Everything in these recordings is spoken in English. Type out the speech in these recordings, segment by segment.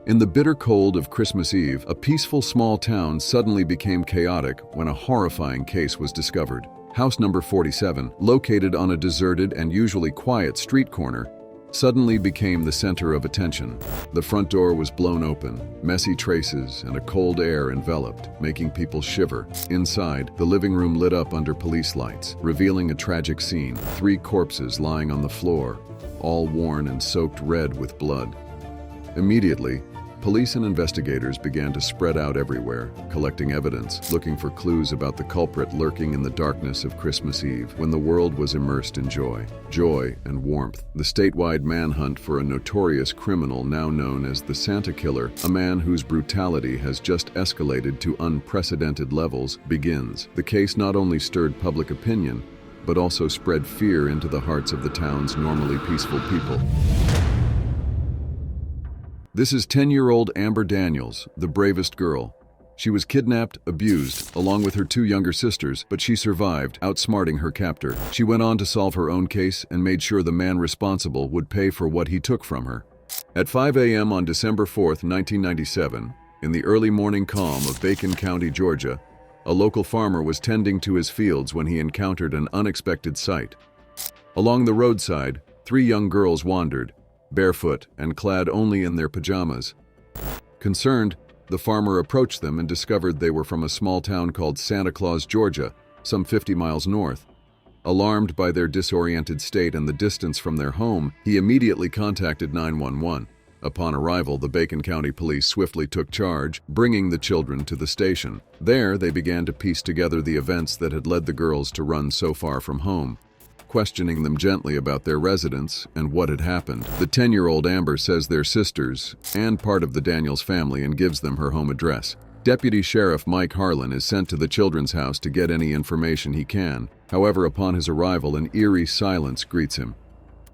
In the bitter cold of Christmas Eve, a peaceful small town suddenly became chaotic when a horrifying case was discovered. House number 47, located on a deserted and usually quiet street corner, suddenly became the center of attention. The front door was blown open, messy traces and a cold air enveloped, making people shiver. Inside, the living room lit up under police lights, revealing a tragic scene: 3 corpses lying on the floor, all worn and soaked red with blood. Immediately, police and investigators began to spread out everywhere, collecting evidence, looking for clues about the culprit lurking in the darkness of Christmas Eve, when the world was immersed in joy and warmth. The statewide manhunt for a notorious criminal now known as the Santa Killer, a man whose brutality has just escalated to unprecedented levels, begins. The case not only stirred public opinion, but also spread fear into the hearts of the town's normally peaceful people. This is 10-year-old Amber Daniels, the bravest girl. She was kidnapped, abused, along with her 2 younger sisters, but she survived, outsmarting her captor. She went on to solve her own case and made sure the man responsible would pay for what he took from her. At 5 a.m. on December 4th, 1997, in the early morning calm of Bacon County, Georgia, a local farmer was tending to his fields when he encountered an unexpected sight. Along the roadside, 3 young girls wandered, barefoot and clad only in their pajamas. Concerned, the farmer approached them and discovered they were from a small town called Santa Claus, Georgia, some 50 miles north. Alarmed by their disoriented state and the distance from their home, he immediately contacted 911. Upon arrival, the Bacon County Police swiftly took charge, bringing the children to the station. There, they began to piece together the events that had led the girls to run so far from home, questioning them gently about their residence and what had happened. The 10-year-old Amber says they're sisters and part of the Daniels family and gives them her home address. Deputy Sheriff Mike Harlan is sent to the children's house to get any information he can. However, upon his arrival, an eerie silence greets him.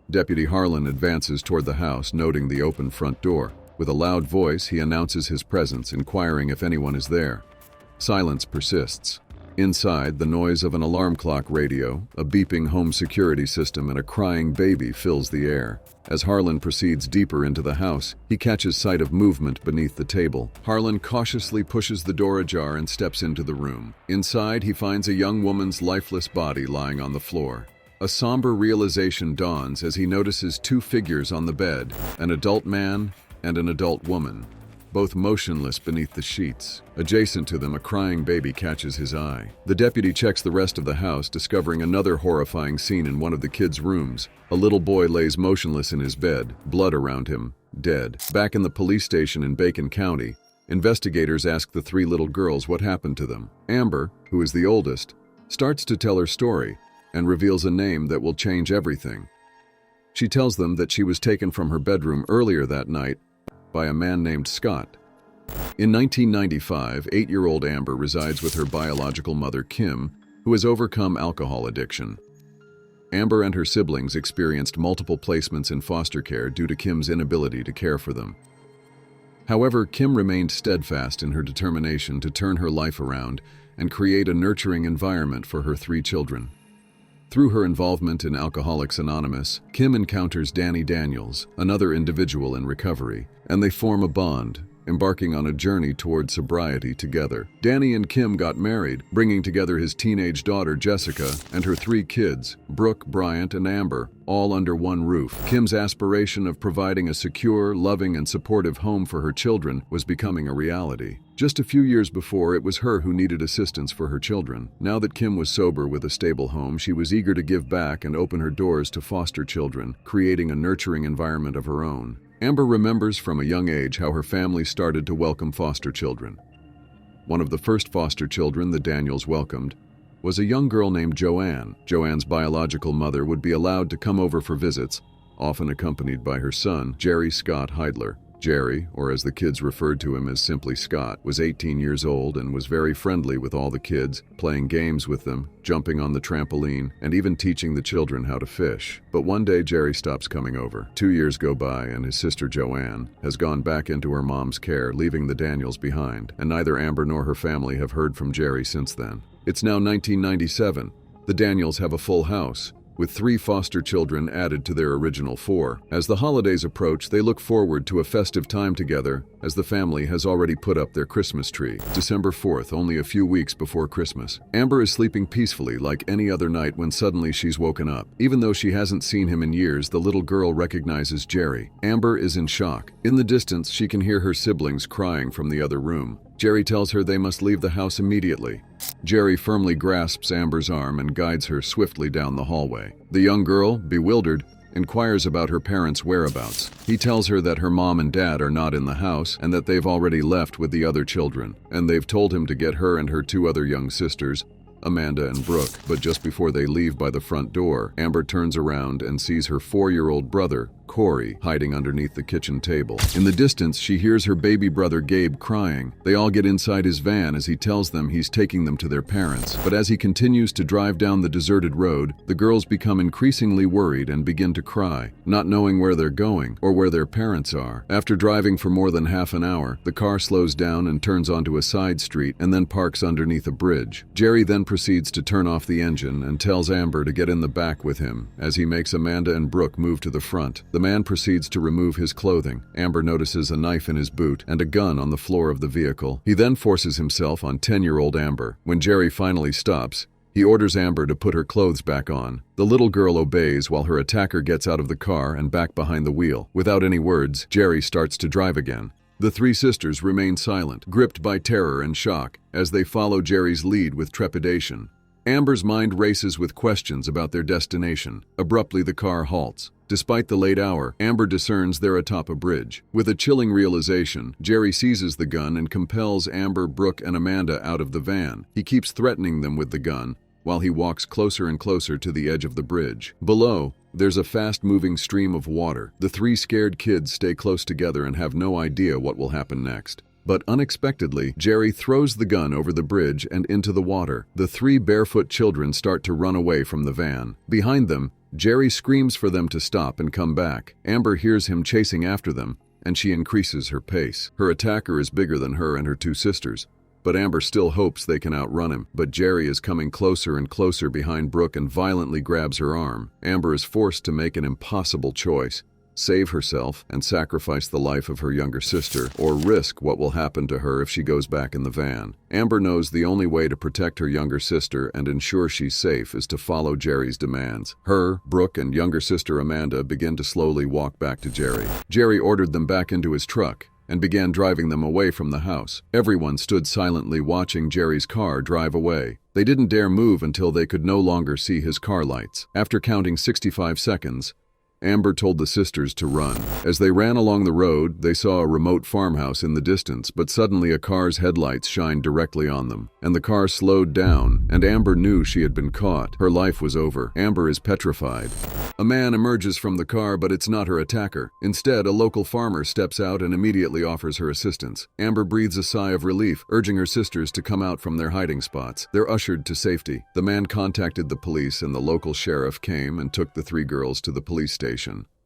Deputy Harlan advances toward the house, noting the open front door. With a loud voice, he announces his presence, inquiring if anyone is there. Silence persists. Inside, the noise of an alarm clock radio, a beeping home security system, and a crying baby fills the air. As Harlan proceeds deeper into the house, he catches sight of movement beneath the table. Harlan cautiously pushes the door ajar and steps into the room. Inside, he finds a young woman's lifeless body lying on the floor. A somber realization dawns as he notices 2 figures on the bed, an adult man and an adult woman, both motionless beneath the sheets. Adjacent to them, a crying baby catches his eye. The deputy checks the rest of the house, discovering another horrifying scene in one of the kids' rooms. A little boy lays motionless in his bed, blood around him, dead. Back in the police station in Bacon County, investigators ask the 3 little girls what happened to them. Amber, who is the oldest, starts to tell her story and reveals a name that will change everything. She tells them that she was taken from her bedroom earlier that night by a man named Scott. In 1995, 8-year-old Amber resides with her biological mother, Kim, who has overcome alcohol addiction. Amber and her siblings experienced multiple placements in foster care due to Kim's inability to care for them. However, Kim remained steadfast in her determination to turn her life around and create a nurturing environment for her 3 children. Through her involvement in Alcoholics Anonymous, Kim encounters Danny Daniels, another individual in recovery, and they form a bond, embarking on a journey toward sobriety together. Danny and Kim got married, bringing together his teenage daughter Jessica and her 3 kids, Brooke, Bryant, and Amber, all under one roof. Kim's aspiration of providing a secure, loving, and supportive home for her children was becoming a reality. Just a few years before, it was her who needed assistance for her children. Now that Kim was sober with a stable home, she was eager to give back and open her doors to foster children, creating a nurturing environment of her own. Amber remembers from a young age how her family started to welcome foster children. One of the first foster children the Daniels welcomed was a young girl named Joanne. Joanne's biological mother would be allowed to come over for visits, often accompanied by her son, Jerry Scott Heidler. Jerry, or as the kids referred to him as simply Scott, was 18 years old and was very friendly with all the kids, playing games with them, jumping on the trampoline, and even teaching the children how to fish. But one day Jerry stops coming over. 2 years go by and his sister Joanne has gone back into her mom's care, leaving the Daniels behind, and neither Amber nor her family have heard from Jerry since then. It's now 1997. The Daniels have a full house, with 3 foster children added to their original 4. As the holidays approach, they look forward to a festive time together, as the family has already put up their Christmas tree. December 4th, only a few weeks before Christmas. Amber is sleeping peacefully like any other night when suddenly she's woken up. Even though she hasn't seen him in years, the little girl recognizes Jerry. Amber is in shock. In the distance, she can hear her siblings crying from the other room. Jerry tells her they must leave the house immediately. Jerry firmly grasps Amber's arm and guides her swiftly down the hallway. The young girl, bewildered, inquires about her parents' whereabouts. He tells her that her mom and dad are not in the house and that they've already left with the other children, and they've told him to get her and her 2 other young sisters, Amanda and Brooke. But just before they leave by the front door, Amber turns around and sees her 4-year-old brother, Corey, hiding underneath the kitchen table. In the distance, she hears her baby brother Gabe crying. They all get inside his van as he tells them he's taking them to their parents. But as he continues to drive down the deserted road, the girls become increasingly worried and begin to cry, not knowing where they're going or where their parents are. After driving for more than half an hour, the car slows down and turns onto a side street and then parks underneath a bridge. Jerry then proceeds to turn off the engine and tells Amber to get in the back with him as he makes Amanda and Brooke move to the front. The man proceeds to remove his clothing. Amber notices a knife in his boot and a gun on the floor of the vehicle. He then forces himself on 10-year-old Amber. When Jerry finally stops, he orders Amber to put her clothes back on. The little girl obeys while her attacker gets out of the car and back behind the wheel. Without any words, Jerry starts to drive again. The 3 sisters remain silent, gripped by terror and shock, as they follow Jerry's lead with trepidation. Amber's mind races with questions about their destination. Abruptly, the car halts. Despite the late hour, Amber discerns they're atop a bridge. With a chilling realization, Jerry seizes the gun and compels Amber, Brooke, and Amanda out of the van. He keeps threatening them with the gun, while he walks closer and closer to the edge of the bridge. Below, there's a fast-moving stream of water. The 3 scared kids stay close together and have no idea what will happen next. But unexpectedly, Jerry throws the gun over the bridge and into the water. The 3 barefoot children start to run away from the van. Behind them, Jerry screams for them to stop and come back. Amber hears him chasing after them, and she increases her pace. Her attacker is bigger than her and her 2 sisters, but Amber still hopes they can outrun him. But Jerry is coming closer and closer behind Brooke and violently grabs her arm. Amber is forced to make an impossible choice: save herself and sacrifice the life of her younger sister, or risk what will happen to her if she goes back in the van. Amber knows the only way to protect her younger sister and ensure she's safe is to follow Jerry's demands. Her, Brooke, and younger sister Amanda begin to slowly walk back to Jerry. Jerry ordered them back into his truck and began driving them away from the house. Everyone stood silently watching Jerry's car drive away. They didn't dare move until they could no longer see his car lights. After counting 65 seconds, Amber told the sisters to run. As they ran along the road, they saw a remote farmhouse in the distance, but suddenly a car's headlights shined directly on them, and the car slowed down, and Amber knew she had been caught. Her life was over. Amber is petrified. A man emerges from the car, but it's not her attacker. Instead, a local farmer steps out and immediately offers her assistance. Amber breathes a sigh of relief, urging her sisters to come out from their hiding spots. They're ushered to safety. The man contacted the police, and the local sheriff came and took the 3 girls to the police station.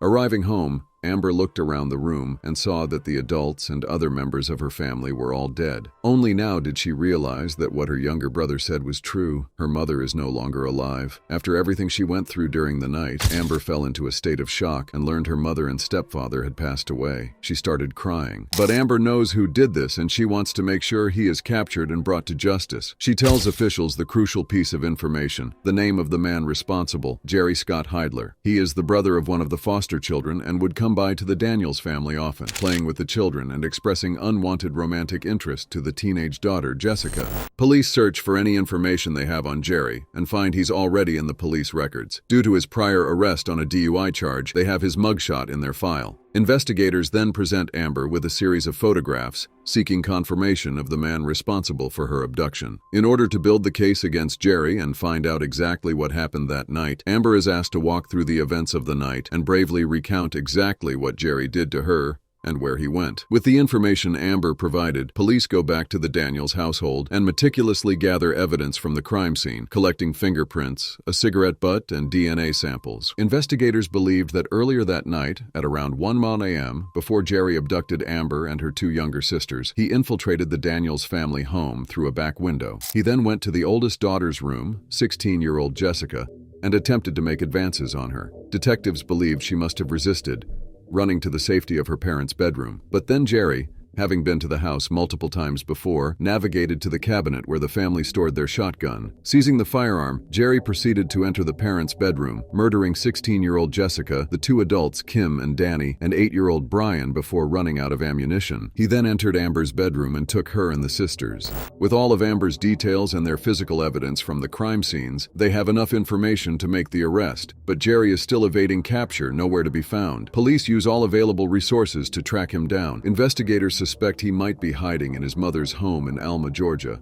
Arriving home, Amber looked around the room and saw that the adults and other members of her family were all dead. Only now did she realize that what her younger brother said was true. Her mother is no longer alive. After everything she went through during the night, Amber fell into a state of shock and learned her mother and stepfather had passed away. She started crying. But Amber knows who did this, and she wants to make sure he is captured and brought to justice. She tells officials the crucial piece of information: the name of the man responsible, Jerry Scott Heidler. He is the brother of one of the foster children and would come by to the Daniels family often, playing with the children and expressing unwanted romantic interest to the teenage daughter, Jessica. Police search for any information they have on Jerry and find he's already in the police records. Due to his prior arrest on a DUI charge, they have his mugshot in their file. Investigators then present Amber with a series of photographs, seeking confirmation of the man responsible for her abduction. In order to build the case against Jerry and find out exactly what happened that night, Amber is asked to walk through the events of the night and bravely recount exactly what Jerry did to her and where he went. With the information Amber provided, police go back to the Daniels household and meticulously gather evidence from the crime scene, collecting fingerprints, a cigarette butt, and DNA samples. Investigators believed that earlier that night, at around 1 a.m., before Jerry abducted Amber and her 2 younger sisters, he infiltrated the Daniels family home through a back window. He then went to the oldest daughter's room, 16-year-old Jessica, and attempted to make advances on her. Detectives believed she must have resisted, running to the safety of her parents' bedroom. But then Jerry, having been to the house multiple times before, navigated to the cabinet where the family stored their shotgun. Seizing the firearm, Jerry proceeded to enter the parents' bedroom, murdering 16-year-old Jessica, the two adults Kim and Danny, and 8-year-old Brian before running out of ammunition. He then entered Amber's bedroom and took her and the sisters. With all of Amber's details and their physical evidence from the crime scenes, they have enough information to make the arrest, but Jerry is still evading capture, nowhere to be found. Police use all available resources to track him down. Investigators suspect he might be hiding in his mother's home in Alma, Georgia,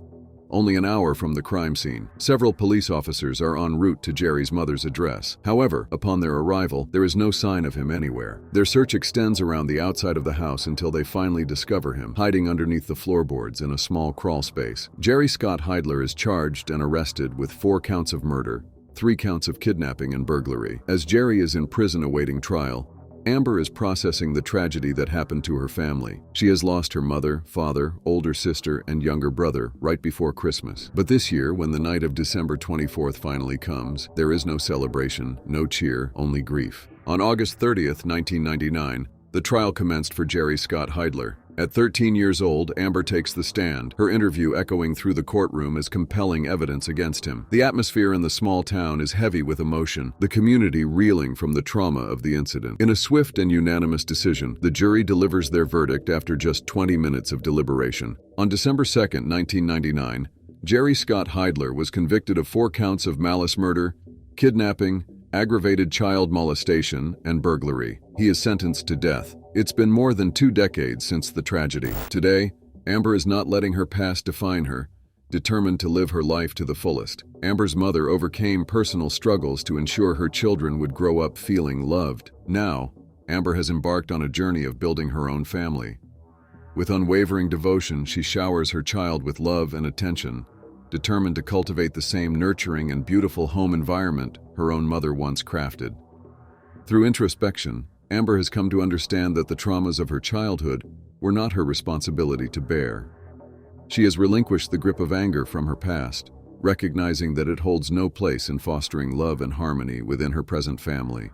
only an hour from the crime scene. Several police officers are en route to Jerry's mother's address. However, upon their arrival, there is no sign of him anywhere. Their search extends around the outside of the house until they finally discover him, hiding underneath the floorboards in a small crawl space. Jerry Scott Heidler is charged and arrested with 4 counts of murder, 3 counts of kidnapping and burglary. As Jerry is in prison awaiting trial, Amber is processing the tragedy that happened to her family. She has lost her mother, father, older sister, and younger brother right before Christmas. But this year, when the night of December 24th finally comes, there is no celebration, no cheer, only grief. On August 30th, 1999, the trial commenced for Jerry Scott Heidler. At 13 years old, Amber takes the stand, her interview echoing through the courtroom as compelling evidence against him. The atmosphere in the small town is heavy with emotion, the community reeling from the trauma of the incident. In a swift and unanimous decision, the jury delivers their verdict after just 20 minutes of deliberation. On December 2nd, 1999, Jerry Scott Heidler was convicted of 4 counts of malice murder, kidnapping, aggravated child molestation, and burglary. He is sentenced to death. It's been more than 2 decades since the tragedy. Today, Amber is not letting her past define her, determined to live her life to the fullest. Amber's mother overcame personal struggles to ensure her children would grow up feeling loved. Now, Amber has embarked on a journey of building her own family. With unwavering devotion, she showers her child with love and attention, determined to cultivate the same nurturing and beautiful home environment her own mother once crafted. Through introspection, Amber has come to understand that the traumas of her childhood were not her responsibility to bear. She has relinquished the grip of anger from her past, recognizing that it holds no place in fostering love and harmony within her present family.